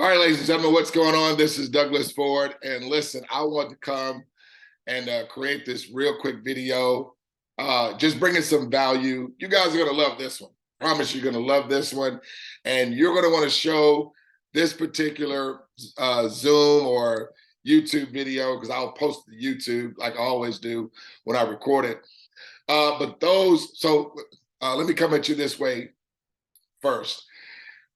All right, ladies and gentlemen, what's going on? This is Douglas Ford. And listen, I want to come and create this real quick video, just bringing some value. You guys are going to love this one. I promise you're going to love this one. And you're going to want to show this particular Zoom or YouTube video, because I'll post it to YouTube like I always do when I record it. Let me come at you this way first.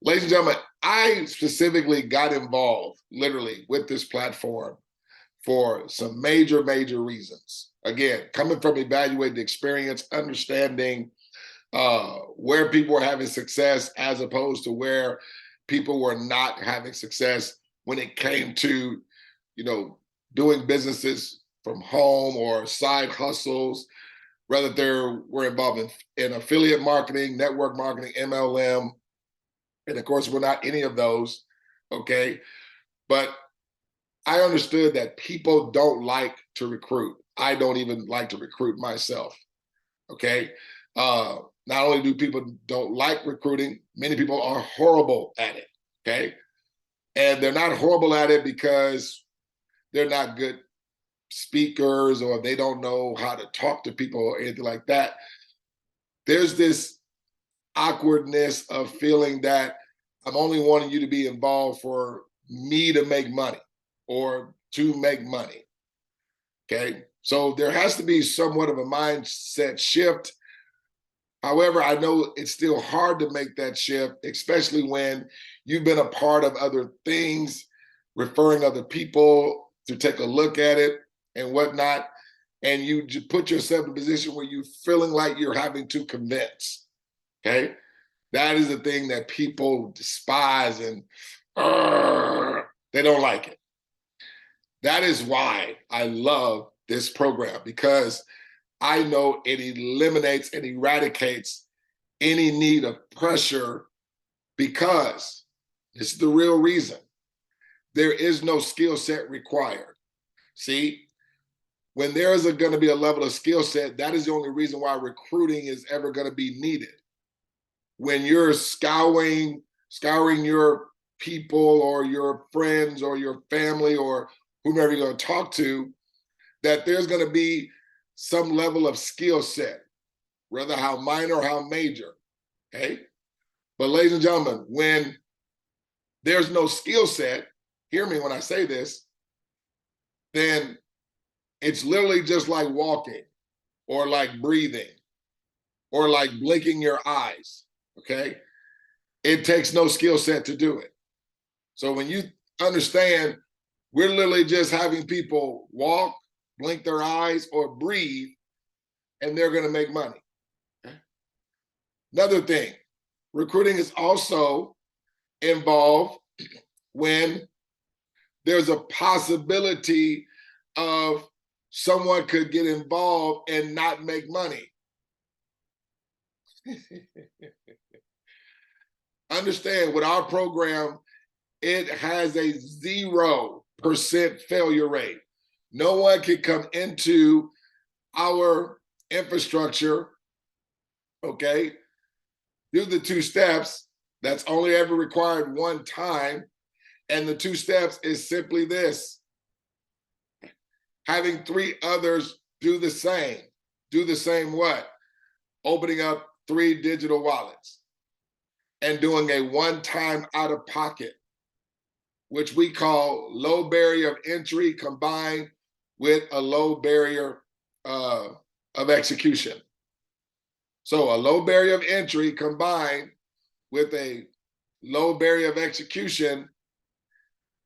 Ladies and gentlemen, I specifically got involved literally with this platform for some major reasons. Again, coming from evaluated experience, understanding where people were having success as opposed to where people were not having success when it came to, doing businesses from home or side hustles, whether they were involved in affiliate marketing, network marketing, MLM. And of course, we're not any of those, okay? But I understood that people don't like to recruit. I don't even like to recruit myself, okay? Not only do people don't like recruiting, many people are horrible at it, okay? And they're not horrible at it because they're not good speakers or they don't know how to talk to people or anything like that. There's this awkwardness of feeling that I'm only wanting you to be involved for me to make money or to make money, okay? So there has to be somewhat of a mindset shift. However, I know it's still hard to make that shift, especially when you've been a part of other things, referring other people to take a look at it and whatnot, and you put yourself in a position where you're feeling like you're having to convince, okay? That is the thing that people despise and they don't like it. That is why I love this program, because I know it eliminates and eradicates any need of pressure, because this is the real reason. There is no skill set required. See, when there is going to be a level of skill set, that is the only reason why recruiting is ever going to be needed. When you're scouring your people or your friends or your family or whomever you're going to talk to, that there's going to be some level of skill set, whether how minor or how major, okay? But ladies and gentlemen, when there's no skill set, hear me when I say this, then it's literally just like walking or like breathing or like blinking your eyes, okay? It takes no skill set to do it. So when you understand, we're literally just having people walk, blink their eyes, or breathe, and they're gonna make money. Okay? Another thing, recruiting is also involved when there's a possibility of someone could get involved and not make money. Understand, with our program, it has a 0% failure rate. No one can come into our infrastructure, okay, do the 2 steps. That's only ever required one time. And the 2 steps is simply this: having 3 others do the same. Do the same what? Opening up 3 digital wallets and doing a one-time out-of-pocket, which we call low barrier of entry combined with a low barrier of execution. So a low barrier of entry combined with a low barrier of execution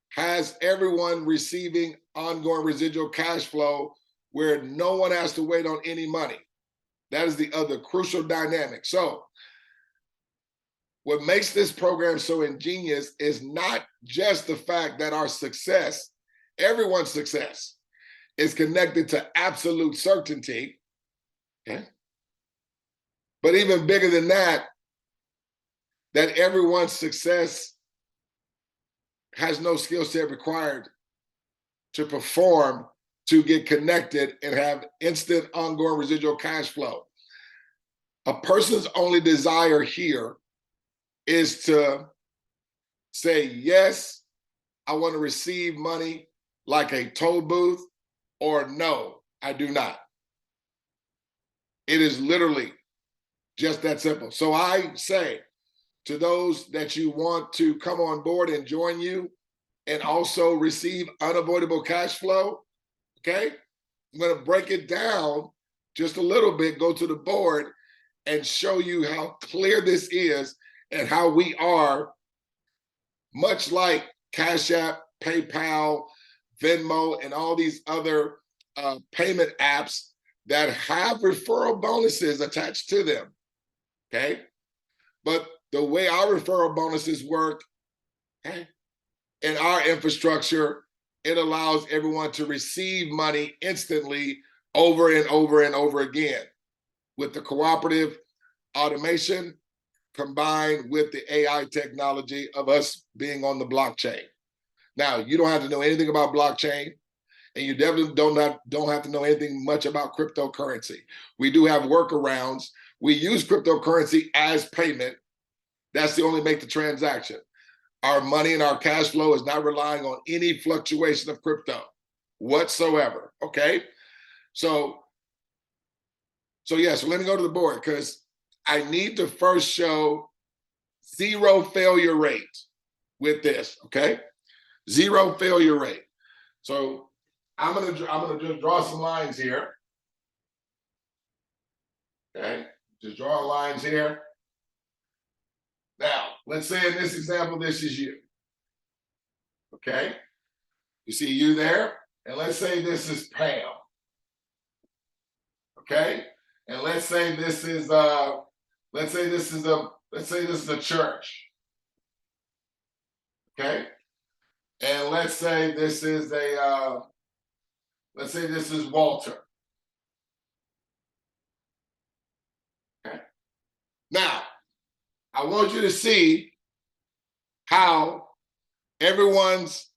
has everyone receiving ongoing residual cash flow where no one has to wait on any money. That is the other crucial dynamic. So what makes this program so ingenious is not just the fact that our success, everyone's success, is connected to absolute certainty, okay? But even bigger than that everyone's success has no skill set required to perform, to get connected and have instant ongoing residual cash flow. A person's only desire here is to say yes I want to receive money like a toll booth, or no, I do not. It is literally just that simple. So I say to those that you want to come on board and join you and also receive unavoidable cash flow, okay? I'm going to break it down just a little bit, go to the board and show you how clear this is and how we are, much like Cash App, PayPal, Venmo, and all these other payment apps that have referral bonuses attached to them, okay? But the way our referral bonuses work, okay, in our infrastructure, it allows everyone to receive money instantly over and over and over again with the cooperative automation combined with the AI technology of us being on the blockchain. Now, you don't have to know anything about blockchain, and you definitely don't have to know anything much about cryptocurrency. We do have workarounds. We use cryptocurrency as payment. That's the only make the transaction. Our money and our cash flow is not relying on any fluctuation of crypto whatsoever, okay? So let me go to the board because I need to first show zero failure rate with this, okay? Zero failure rate. So I'm gonna just draw some lines here, okay? Just draw lines here. Now, let's say in this example, this is you, okay? You see you there? And let's say this is Pam, okay? And let's say this is a church, okay? And let's say this is Walter. Okay. Now, I want you to see how everyone's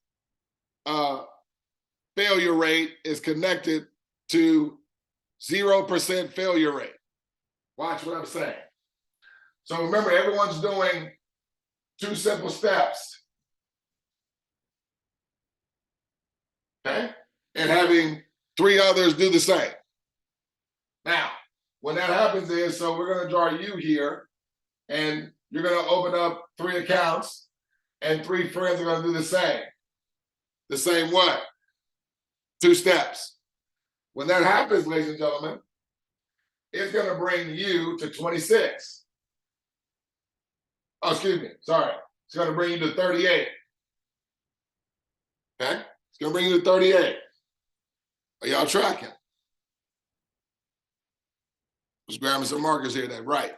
failure rate is connected to 0% failure rate. Watch what I'm saying. So remember, everyone's doing 2 simple steps, okay? And having 3 others do the same. Now, when that happens is, so we're gonna draw you here, and you're gonna open up 3 accounts, and 3 friends are gonna do the same. The same what? 2 steps. When that happens, ladies and gentlemen, it's gonna bring you to 26. Oh, excuse me, sorry. It's gonna bring you to 38. Okay? It's gonna bring you to 38. Are y'all tracking? Just grabbing some markers here, that right.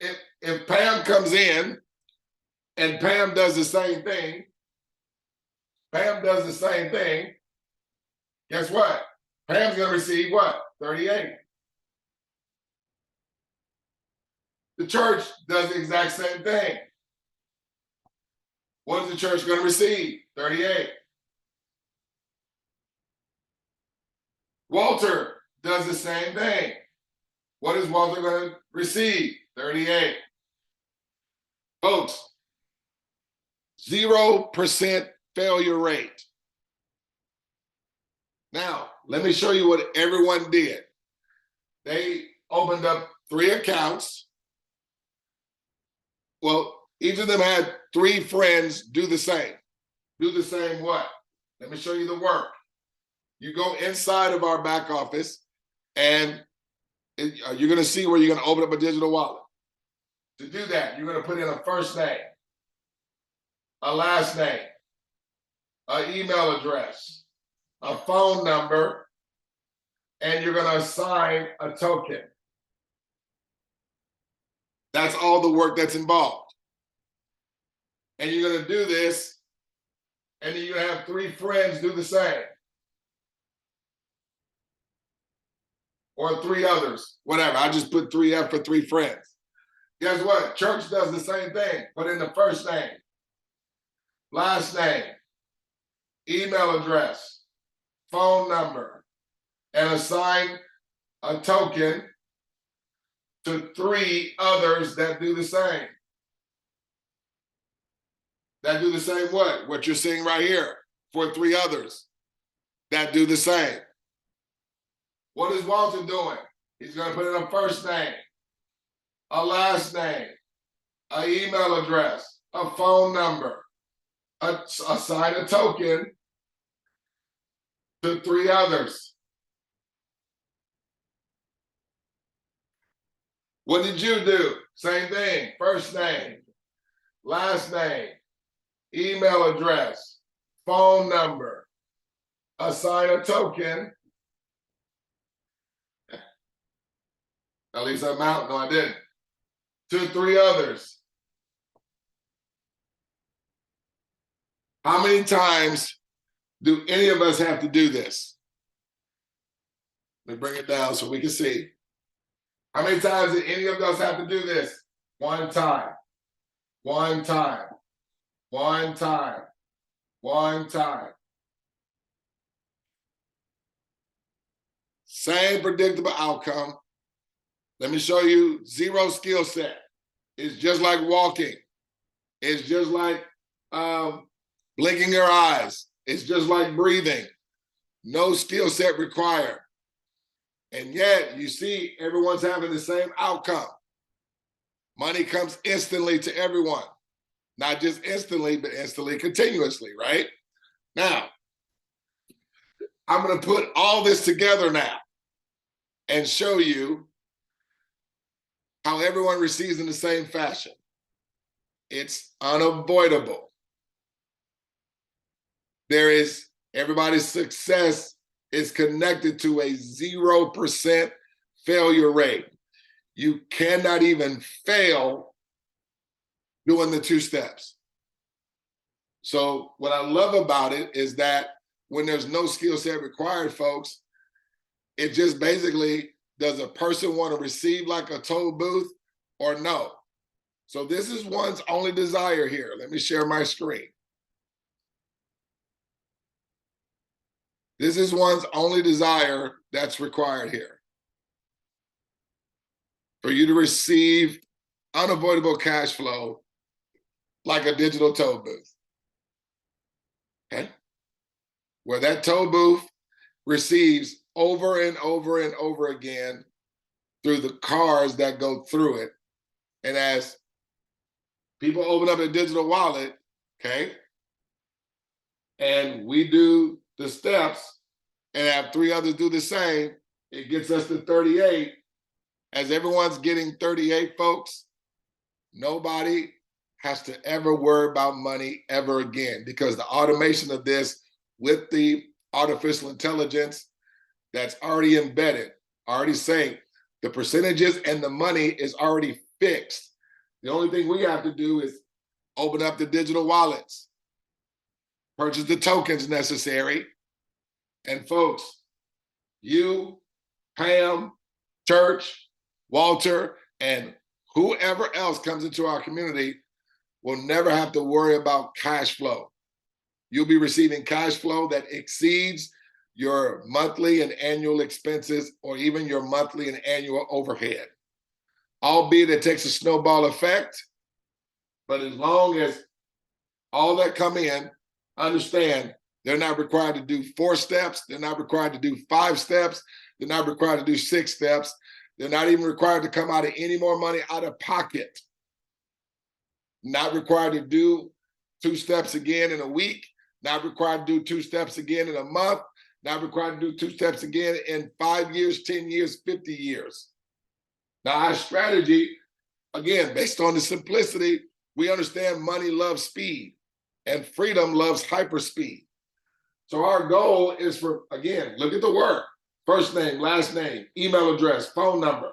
If Pam comes in and Pam does the same thing, guess what? Pam's gonna receive what? 38. The church does the exact same thing. What is the church gonna receive? 38. Walter does the same thing. What is Walter gonna receive? 38. Folks, 0% failure rate. Now, let me show you what everyone did. They opened up 3 accounts. Well, each of them had 3 friends do the same. Do the same what? Let me show you the work. You go inside of our back office, and you're going to see where you're going to open up a digital wallet. To do that, you're going to put in a first name, a last name, an email address, a phone number, and you're going to assign a token. That's all the work that's involved. And you're going to do this, and then you have 3 friends do the same. Or 3 others, whatever. I just put 3F for 3 friends. Guess what? Church does the same thing. Put in the first name, last name, email address, phone number, and assign a token to 3 others that do the same. that do the same way. What you're seeing right here for 3 others that do the same. What is Walter doing? He's going to put in a first name, a last name, an email address, a phone number, assign a token to 3 others. What did you do? Same thing. First name, last name, email address, phone number, assign a token. At least I'm out. No, I didn't. To 3 others. How many times do any of us have to do this? Let me bring it down so we can see. How many times did any of us have to do this? 1 time. 1 time. 1 time. 1 time. Same predictable outcome. Let me show you 0 skill set. It's just like walking. It's just like blinking your eyes. It's just like breathing. No skill set required. And yet, you see, everyone's having the same outcome. Money comes instantly to everyone. Not just instantly, but instantly, continuously, right? Now, I'm going to put all this together now and show you how everyone receives in the same fashion. It's unavoidable. Everybody's success is connected to a 0% failure rate. You cannot even fail doing the 2 steps. So what I love about it is that when there's no skill set required, folks, it just basically, does a person want to receive like a toll booth or no? So this is one's only desire here. Let me share my screen. This is one's only desire that's required here. For you to receive unavoidable cash flow like a digital toll booth. Okay? Where that toll booth receives over and over and over again through the cars that go through it. And as people open up a digital wallet, okay, and we do the steps and have 3 others do the same, it gets us to 38. As everyone's getting 38, folks, nobody has to ever worry about money ever again, because the automation of this with the artificial intelligence that's already embedded, already saying the percentages and the money is already fixed. The only thing we have to do is open up the digital wallets, purchase the tokens necessary, and folks, you, Pam, Church, Walter, and whoever else comes into our community will never have to worry about cash flow. You'll be receiving cash flow that exceeds your monthly and annual expenses, or even your monthly and annual overhead. Albeit it takes a snowball effect, but as long as all that come in, understand they're not required to do 4 steps, they're not required to do 5 steps, they're not required to do 6 steps, they're not even required to come out of any more money out of pocket. Not required to do 2 steps again in a week, not required to do 2 steps again in a month, not required to do 2 steps again in 5 years, 10 years, 50 years. Now, our strategy, again, based on the simplicity, we understand money loves speed and freedom loves hyperspeed. So our goal is for, again, look at the work. First name, last name, email address, phone number.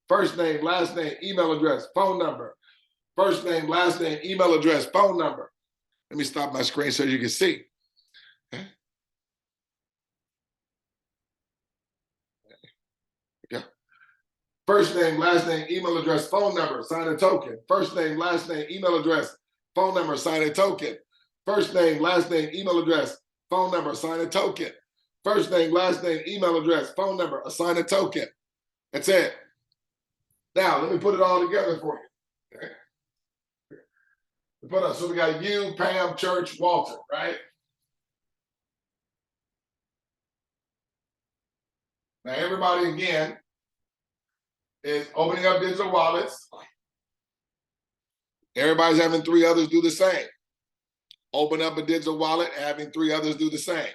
First name, last name, email address, phone number. First name, last name, email address, phone number. Let me stop my screen so you can see. Okay. Yeah. First name, last name, email address, phone number, sign a token. First name, last name, email address, phone number, sign a token. First name, last name, email address, phone number, sign a token. First name, last name, email address, phone number, assign a token. That's it. Now, let me put it all together for you. Okay. Put up. So we got you, Pam, Church, Walter, right? Now everybody again is opening up digital wallets. Everybody's having 3 others do the same. Open up a digital wallet, having 3 others do the same.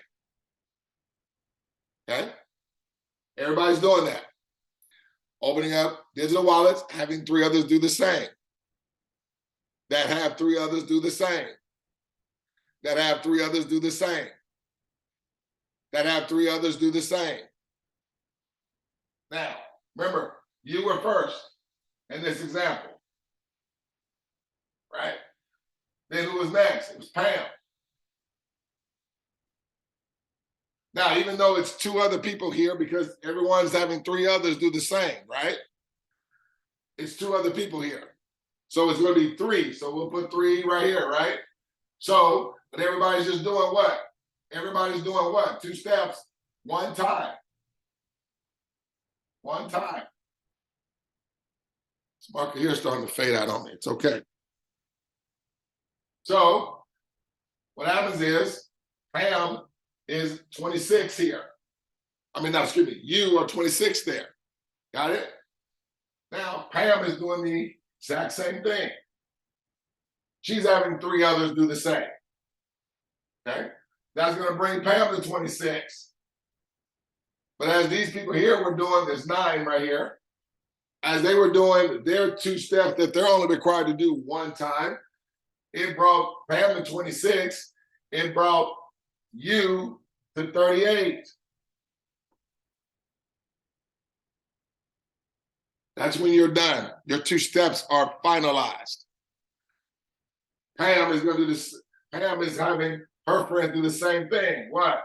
Okay? Everybody's doing that. Opening up digital wallets, having 3 others do the same. That have 3 others do the same. That have 3 others do the same. That have 3 others do the same. Now, remember, you were first in this example, right? Then who was next? It was Pam. Now, even though it's 2 other people here because everyone's having 3 others do the same, right? It's 2 other people here. So it's going to be 3. So we'll put 3 right here, right? So, but everybody's just doing what? Everybody's doing what? 2 steps, 1 time. 1 time. This marker here is starting to fade out on me. It's okay. So what happens is Pam is 26 here. I mean, no, excuse me, you are 26 there. Got it? Now, Pam is doing the exact same thing. She's having 3 others do the same. Okay? That's going to bring Pam to 26. But as these people here were doing, there's 9 right here. As they were doing their 2 steps that they're only required to do 1 time, it brought Pam to 26. It brought you to 38. That's when you're done. Your 2 steps are finalized. Pam is going to do this. Pam is having her friend do the same thing. What?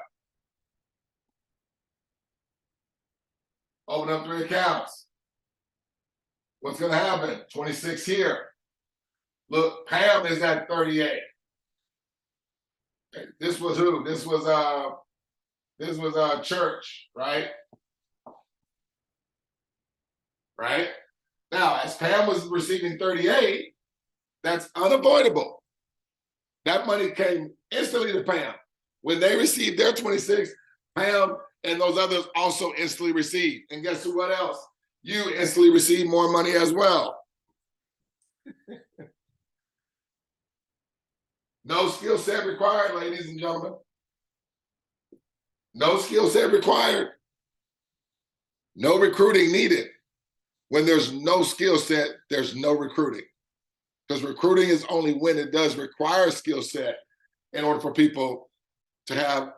Open up 3 accounts. What's going to happen? 26 here. Look, Pam is at 38. This was who? This was Church, right? Right? Now, as Pam was receiving 38, that's unavoidable. That money came instantly to Pam. When they received their 26, Pam and those others also instantly received. And guess what else? You instantly receive more money as well. No skill set required, ladies and gentlemen. No skill set required. No recruiting needed. When there's no skill set, there's no recruiting. Because recruiting is only when it does require a skill set in order for people to have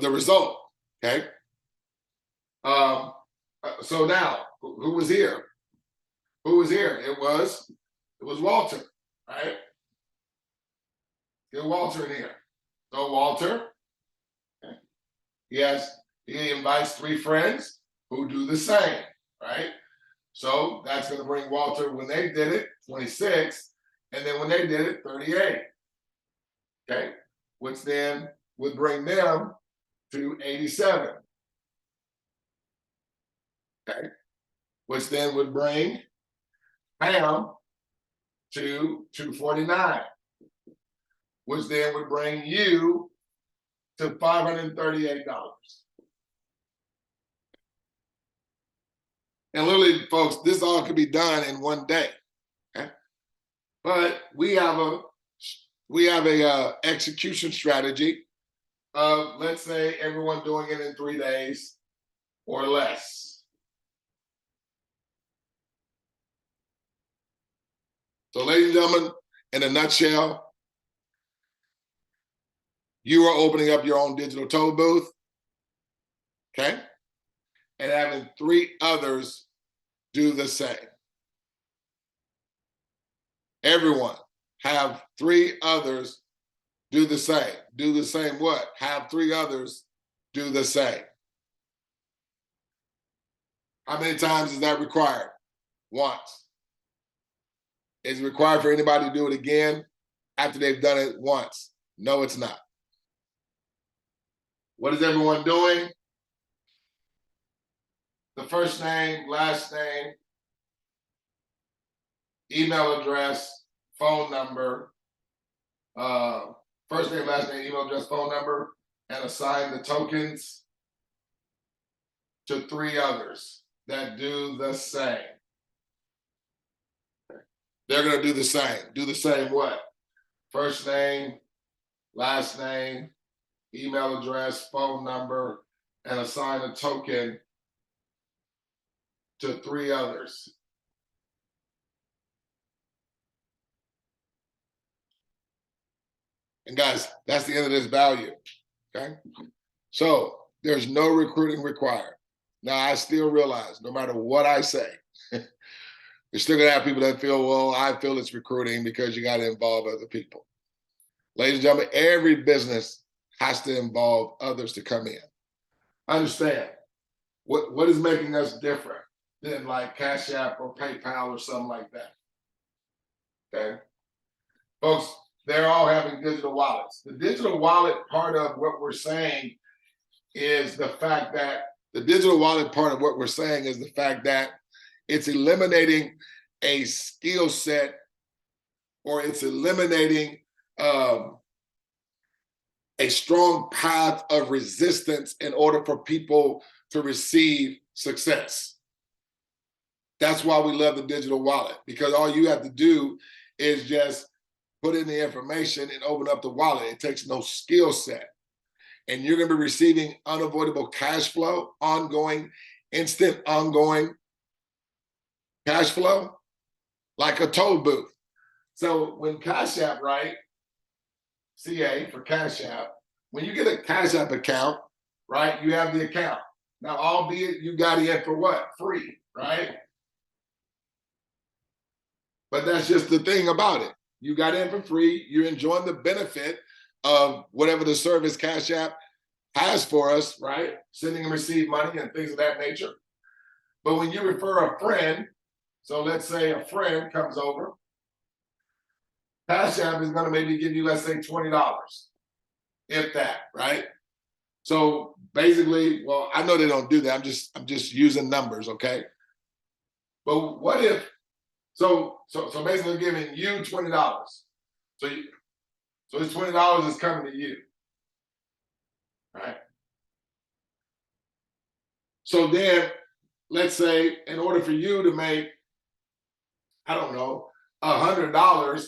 the result, okay? So now, who was here? Who was here? It was Walter, right? Get Walter in here. So Walter, okay. He invites 3 friends who do the same, right? So that's going to bring Walter, when they did it, 26, and then when they did it, 38. Okay, which then would bring them to 87. Okay, which then would bring Pam to 249, which then would bring you to $538. And literally, folks, this all could be done in 1 day. Okay? But we have a execution strategy of, let's say, everyone doing it in 3 days or less. So, ladies and gentlemen, in a nutshell, you are opening up your own digital toll booth, okay? And having 3 others do the same. Everyone have 3 others do the same. Do the same what? Have 3 others do the same. How many times is that required? Once. Is it required for anybody to do it again after they've done it once? No, it's not. What is everyone doing? The first name, last name, email address, phone number, First name, last name, email address, phone number, and assign the tokens to 3 others that do the same. They're going to do the same. Do the same what? First name, last name, email address, phone number, and assign a token to 3 others. And guys, that's the end of this value, okay? So there's no recruiting required. Now, I still realize no matter what I say, you're still gonna have people that feel, well, I feel it's recruiting because you gotta involve other people. Ladies and gentlemen, every business has to involve others to come in. Understand, what is making us different than like Cash App or PayPal or something like that, okay? Folks, they're all having digital wallets. The digital wallet part of what we're saying is the fact that it's eliminating a skill set, or it's eliminating a strong path of resistance in order for people to receive success. That's why we love the digital wallet, because all you have to do is just put in the information and open up the wallet. It takes no skill set. And you're going to be receiving unavoidable cash flow, instant ongoing cash flow, like a toll booth. So when Cash App, right, CA for Cash App, when you get a Cash App account, right, you have the account. Now, albeit you got it in for what? Free, right? But that's just the thing about it. You got in for free. You're enjoying the benefit of whatever the service Cash App has for us, right? Sending and receive money and things of that nature. But when you refer a friend, so let's say a friend comes over, Cash App is going to maybe give you, let's say, $20, if that, right? So basically, well, I know they don't do that. I'm just using numbers, okay? But what if, so basically giving you $20. So this $20 is coming to you, right? So then, let's say, in order for you to make, I don't know, $100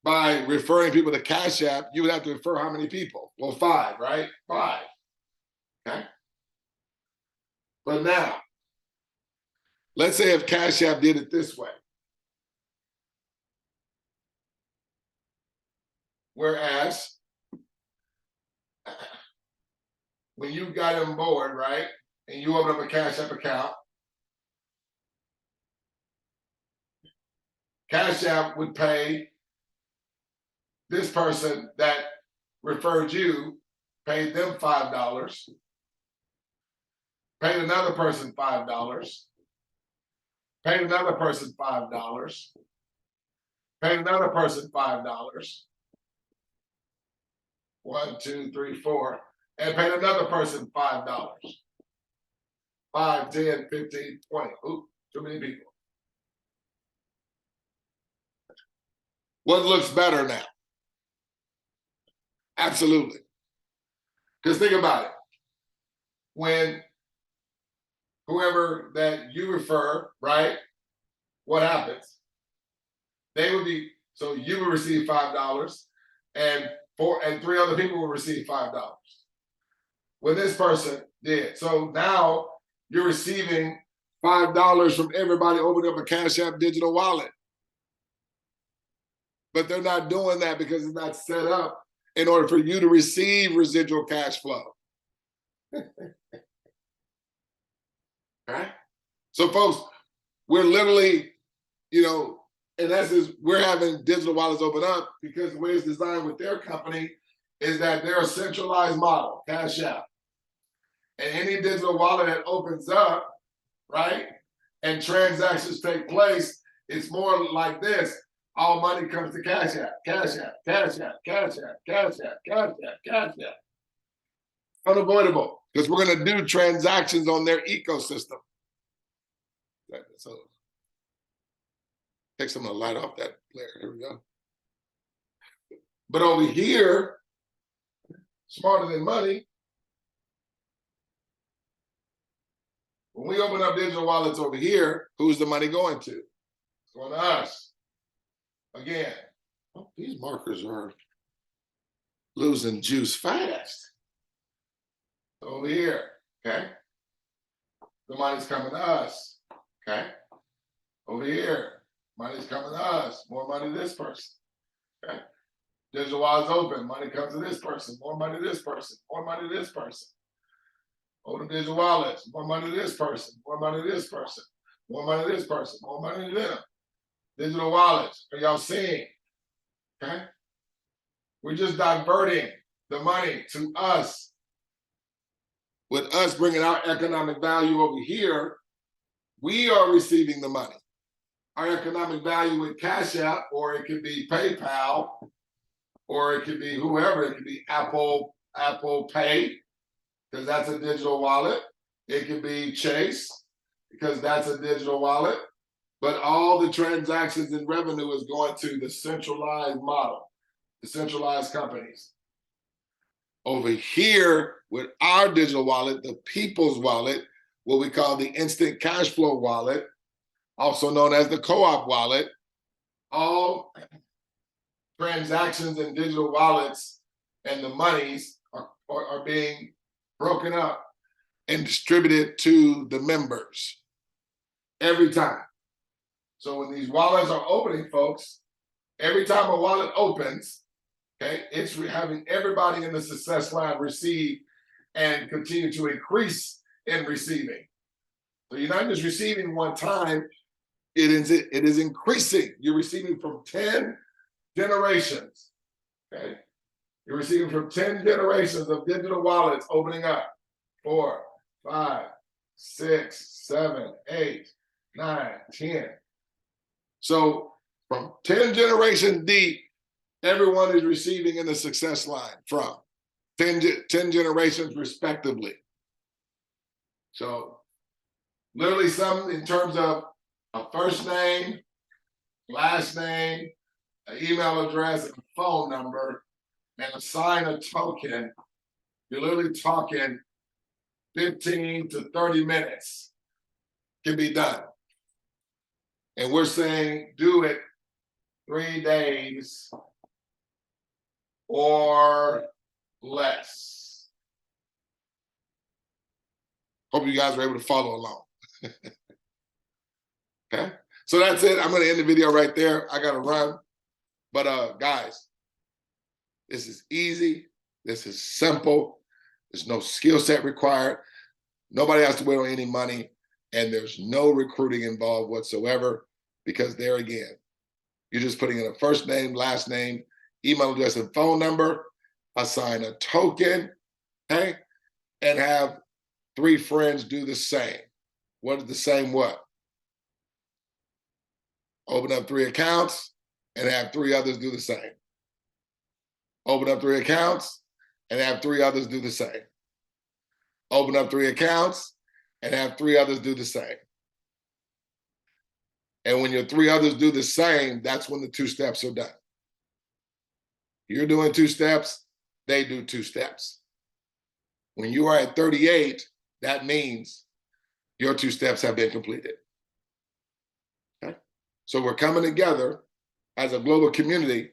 by referring people to Cash App, you would have to refer how many people? Well, 5, right? 5. Okay. But now, let's say if Cash App did it this way. Whereas, when you got on board, right, and you open up a Cash App account, Cash App would pay this person that referred you, paid them $5, paid another person $5, paid another person $5, paid another person $5, 1, 2, 3, 4, and paid another person $5. 5, 10, 15, 20. Ooh, too many people. What looks better now? Absolutely. Because think about it. When whoever that you refer, right, what happens? They would be, so you would receive $5, and 3 other people will receive $5. When this person did. So now you're receiving $5 from everybody opening up a Cash App digital wallet. But they're not doing that because it's not set up in order for you to receive residual cash flow. Right? So folks, we're literally, in essence, we're having digital wallets open up because the way it's designed with their company is that they're a centralized model, Cash App. And any digital wallet that opens up, right, and transactions take place, it's more like this. All money comes to Cash App, Cash App, Cash App, Cash App, Cash App, Cash App, Cash App. Unavoidable, because we're going to do transactions on their ecosystem. So take some of the light off that flare. Here we go. But over here, smarter than money, when we open up digital wallets over here, who's the money going to? It's going to us. Again, these markers are losing juice fast. Over here, okay? The money's coming to us, okay? Over here, money's coming to us. More money to this person, okay? Digital wallets open, money comes to this person. More money to this person. More money to this person. Open digital wallets, more money to this person. More money to this person. More money to this person. More money to them. Digital wallets, are y'all seeing? Okay? We're just diverting the money to us. With us bringing our economic value over here, we are receiving the money. Our economic value with Cash App, or it could be PayPal, or it could be whoever. It could be Apple Pay, because that's a digital wallet. It could be Chase, because that's a digital wallet. But all the transactions and revenue is going to the centralized model, the centralized companies. Over here with our digital wallet, the people's wallet, what we call the instant cash flow wallet, also known as the co-op wallet, all transactions and digital wallets and the monies are being broken up and distributed to the members every time. So when these wallets are opening, folks, every time a wallet opens, okay, it's having everybody in the success line receive and continue to increase in receiving. So you're not just receiving one time, it is increasing. You're receiving from 10 generations, okay? You're receiving from 10 generations of digital wallets opening up. 4, 5, 6, 7, 8, 9, 10. So from 10 generations deep, everyone is receiving in the success line from 10 generations respectively. So literally some in terms of a first name, last name, an email address, and a phone number, and assign a token. You're literally talking 15 to 30 minutes can be done. And we're saying do it 3 days or less. Hope you guys were able to follow along. Okay, so that's it. I'm going to end the video right there. I got to run. But guys, this is easy. This is simple. There's no skill set required. Nobody has to wait on any money. And there's no recruiting involved whatsoever, because there again, you're just putting in a first name, last name, email address, and phone number, assign a token, okay, and have 3 friends do the same. What is the same what? Open up 3 accounts and have 3 others do the same. Open up 3 accounts and have 3 others do the same. Open up 3 accounts and have 3 others do the same. And when your 3 others do the same, that's when the 2 steps are done. You're doing 2 steps, they do 2 steps. When you are at 38, that means your 2 steps have been completed. Okay? So we're coming together as a global community,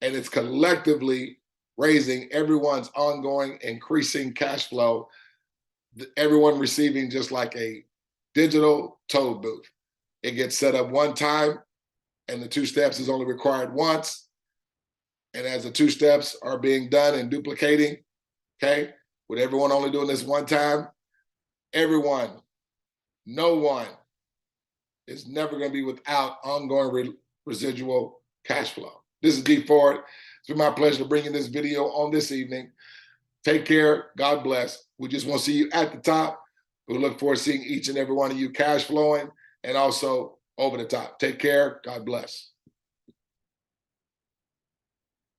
and it's collectively raising everyone's ongoing increasing cash flow, everyone receiving just like a digital toll booth. It gets set up one time, and the 2 steps is only required once. And as the 2 steps are being done and duplicating, okay, with everyone only doing this one time, everyone, no one is never going to be without ongoing residual cash flow. This is D Ford. It's been my pleasure to bring you this video on this evening. Take care. God bless. We just want to see you at the top. We look forward to seeing each and every one of you cash flowing and also over the top. Take care. God bless.